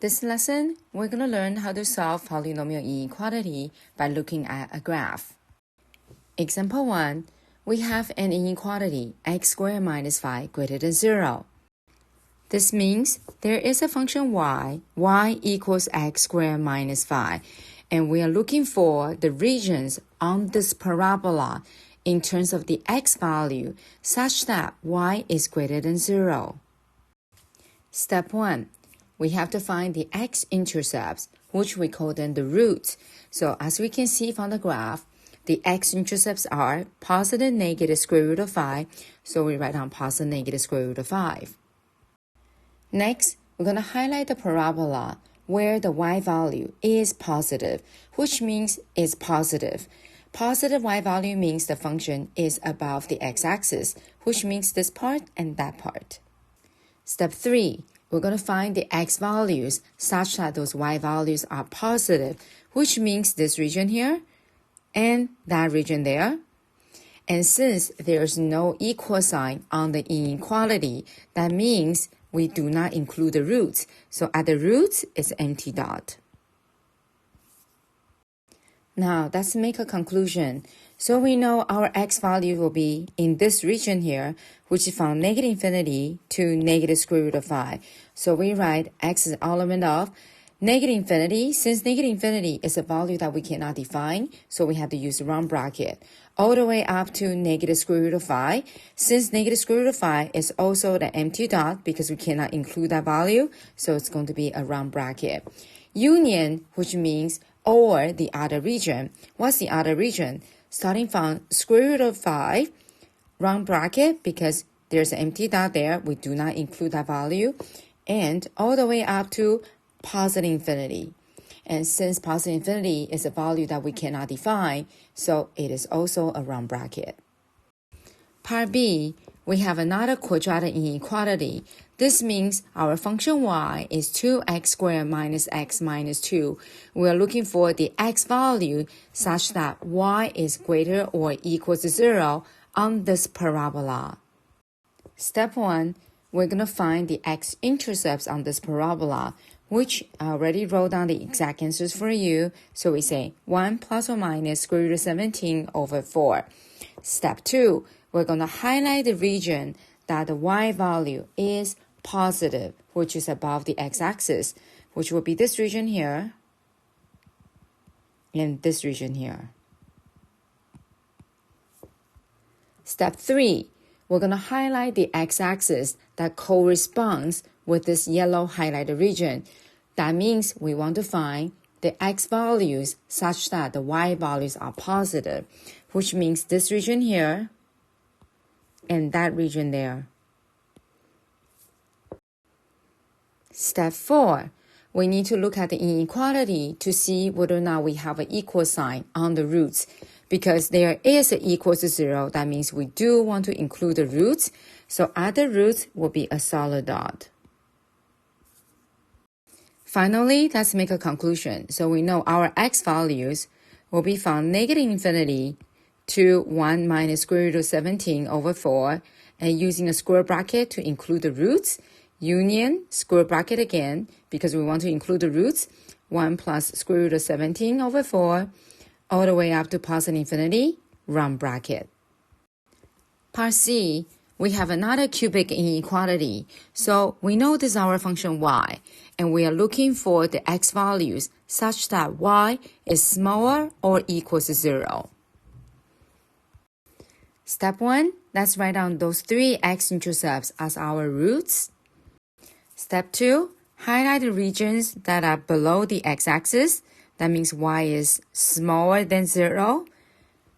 This lesson, we're going to learn how to solve polynomial inequality by looking at a graph. Example 1, we have an inequality x squared minus 5 greater than 0. This means there is a function y equals x squared minus 5, and we are looking for the regions on this parabola in terms of the x value such that y is greater than 0. Step 1. We have to find the x-intercepts, which we call them the roots. So as we can see from the graph, the x-intercepts are positive, negative, square root of 5. So we write down positive, negative, square root of 5. Next, we're going to highlight the parabola where the y value is positive, which means it's positive. Positive y value means the function is above the x-axis, which means this part and that part. Step 3. We're going to find the x values such that those y values are positive, which means this region here and that region there. And since there's no equal sign on the inequality, that means we do not include the roots. So at the roots, it's empty dot. Now, let's make a conclusion. So we know our x value will be in this region here, which is from negative infinity to negative square root of 5. So we write x is element of negative infinity. Since negative infinity is a value that we cannot define, so we have to use the round bracket, all the way up to negative square root of 5. Since negative square root of 5 is also the empty dot because we cannot include that value, so it's going to be a round bracket. Union, which means or the other region. What's the other region? Starting from square root of 5, round bracket, because there's an empty dot there, we do not include that value, and all the way up to positive infinity. And since positive infinity is a value that we cannot define, so it is also a round bracket. Part B, we have another quadratic inequality. This means our function y is 2x squared minus x minus 2. We are looking for the x value such that y is greater or equal to 0 on this parabola. Step 1, we're going to find the x-intercepts on this parabola, which I already wrote down the exact answers for you. So we say 1 plus or minus square root of 17 over 4. Step 2, we're going to highlight the region that the y value is positive, which is above the x-axis, which will be this region here and this region here. Step 3, we're going to highlight the x-axis that corresponds with this yellow highlighted region. That means we want to find the x values such that the y values are positive, which means this region here and that region there. Step 4, we need to look at the inequality to see whether or not we have an equal sign on the roots. Because there is an equal to 0, that means we do want to include the roots. So at the roots will be a solid dot. Finally, let's make a conclusion. So we know our x values will be from negative infinity to 1 minus square root of 17 over 4, and using a square bracket to include the roots, union, square bracket again, because we want to include the roots, 1 plus square root of 17 over 4, all the way up to positive infinity, round bracket. Part C, we have another cubic inequality. So we know this is our function y, and we are looking for the x values such that y is smaller or equal to 0. Step 1, let's write down those 3 x-intercepts as our roots. Step 2, highlight the regions that are below the x-axis. That means y is smaller than 0.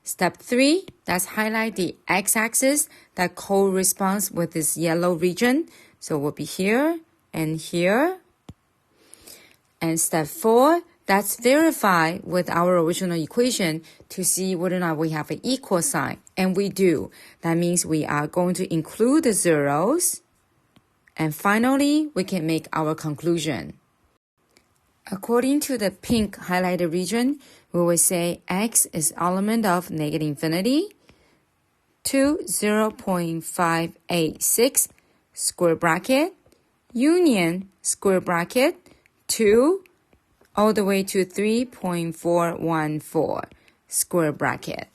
Step 3, let's highlight the x-axis that corresponds with this yellow region. So it will be here and here. And step 4, let's verify with our original equation to see whether or not we have an equal sign. And we do. That means we are going to include the zeros. And finally, we can make our conclusion. According to the pink highlighted region, we will say x is element of negative infinity to 0.586 square bracket union square bracket 2 all the way to 3.414 square bracket.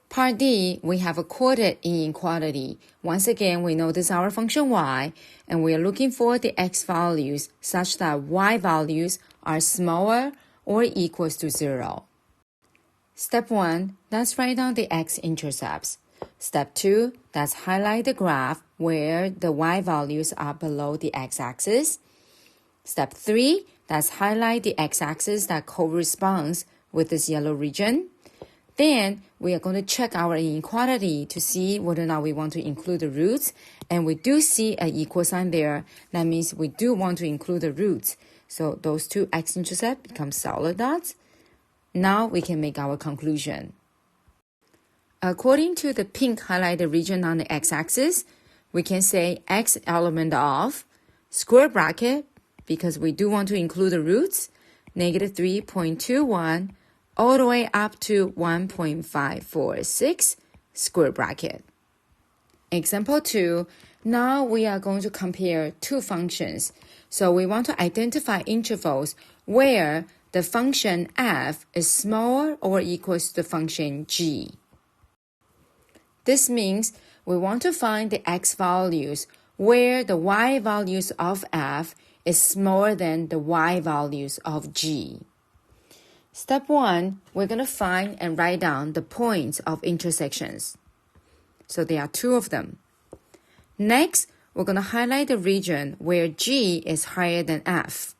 Part D, we have a quoted inequality. Once again, we know this is our function y, and we are looking for the x values such that y values are smaller or equals to 0. Step 1, let's write down the x-intercepts. Step 2, let's highlight the graph where the y values are below the x-axis. Step 3, let's highlight the x-axis that corresponds with this yellow region. Then we are going to check our inequality to see whether or not we want to include the roots. And we do see an equal sign there. That means we do want to include the roots. So those two x-intercepts become solid dots. Now we can make our conclusion. According to the pink highlighted region on the x-axis, we can say x element of square bracket, because we do want to include the roots, negative 3.21 all the way up to 1.546 square bracket. Example 2, now we are going to compare two functions. So we want to identify intervals where the function f is smaller or equals to the function g. This means we want to find the x values where the y values of f is smaller than the y values of g. Step 1, we're going to find and write down the points of intersections. So there are two of them. Next, we're going to highlight the region where g is higher than f.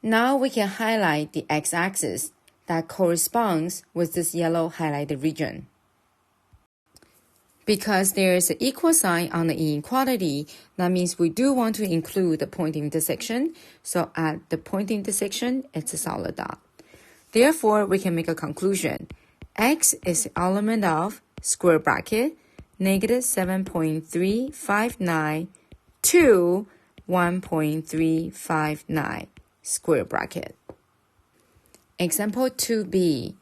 Now we can highlight the x-axis that corresponds with this yellow highlighted region. Because there is an equal sign on the inequality, that means we do want to include the point intersection. So at the point intersection, it's a solid dot. Therefore, we can make a conclusion. X is the element of square bracket, negative 7.359 to 1.359 square bracket. Example 2b.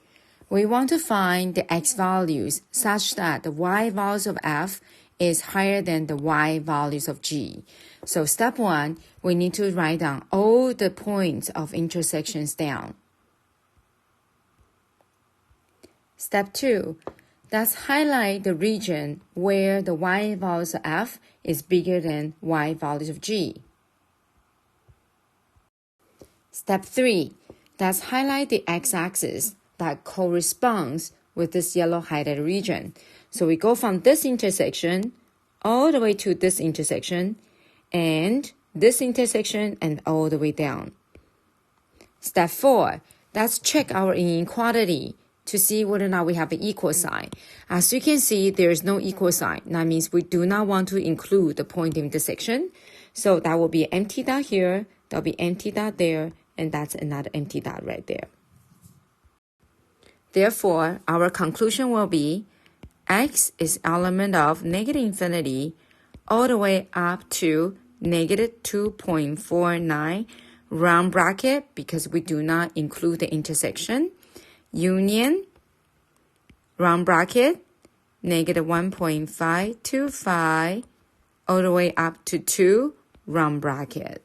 We want to find the x values such that the y values of f is higher than the y values of g. So step 1, we need to write down all the points of intersections down. Step 2, let's highlight the region where the y values of f is bigger than y values of g. Step 3, let's highlight the x-axis that corresponds with this yellow highlighted region. So we go from this intersection all the way to this intersection and this intersection and all the way down. Step 4, let's check our inequality to see whether or not we have an equal sign. As you can see, there is no equal sign. That means we do not want to include the point of intersection. So that will be an empty dot here, there will be an empty dot there, and that's another empty dot right there. Therefore, our conclusion will be x is element of negative infinity all the way up to negative 2.49 round bracket, because we do not include the intersection, union, round bracket, negative 1.525 all the way up to 2 round bracket.